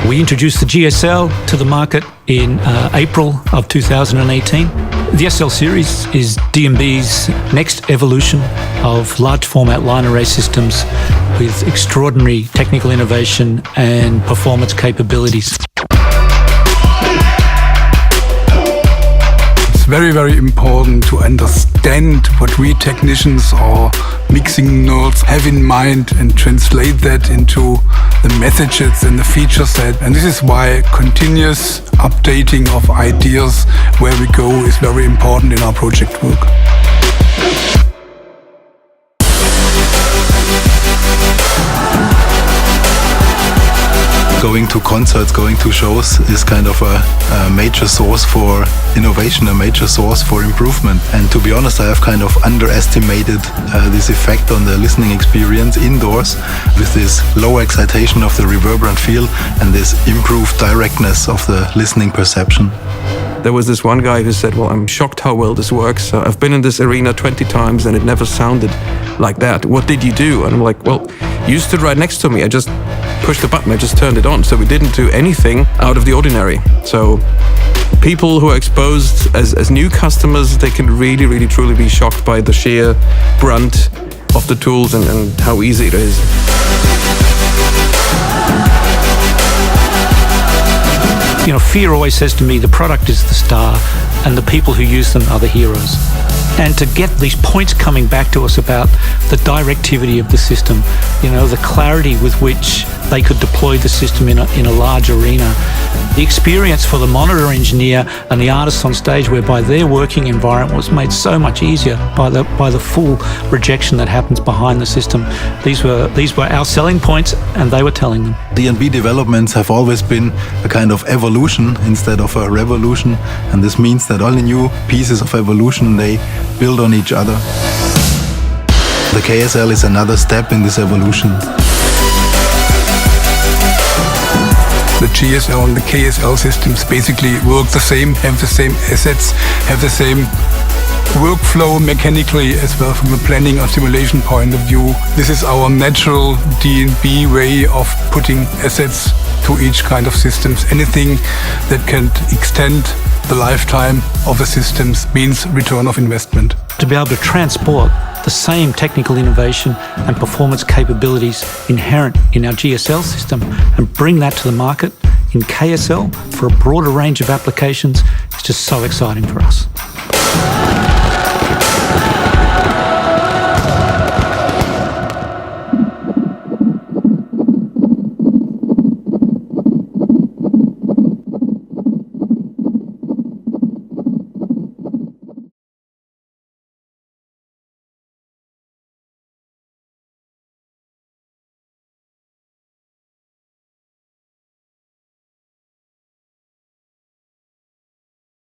We introduced the GSL to the market in April of 2018. The SL series is D&B's next evolution of large format line array systems with extraordinary technical innovation and performance capabilities. It's very, very important to understand what we technicians or mixing nerds have in mind and translate that into the messages and the feature set. And this is why continuous updating of ideas where we go is very important in our project work. Going to concerts, going to shows is kind of a major source for innovation, a major source for improvement. And to be honest, I have kind of underestimated this effect on the listening experience indoors with this low excitation of the reverberant feel and this improved directness of the listening perception. There was this one guy who said, well, I'm shocked how well this works. I've been in this arena 20 times and it never sounded like that. What did you do? And I'm like, well, you stood right next to me. I just pushed the button, I just turned it on. So we didn't do anything out of the ordinary. So people who are exposed as new customers, they can really, really, truly be shocked by the sheer brunt of the tools and how easy it is. You know, Fear always says to me, the product is the star and the people who use them are the heroes. And to get these points coming back to us about the directivity of the system, you know, the clarity with which they could deploy the system in a large arena, the experience for the monitor engineer and the artists on stage whereby their working environment was made so much easier by the full rejection that happens behind the system. These were our selling points and they were telling them. D&B developments have always been a kind of evolution instead of a revolution, and this means that all the new pieces of evolution, they build on each other. The KSL is another step in this evolution. The GSL and the KSL systems basically work the same, have the same assets, have the same workflow mechanically as well from a planning or simulation point of view. This is our natural D&B way of putting assets to each kind of systems. Anything that can extend the lifetime of the systems means return of investment. To be able to transport the same technical innovation and performance capabilities inherent in our GSL system and bring that to the market in KSL for a broader range of applications is just so exciting for us.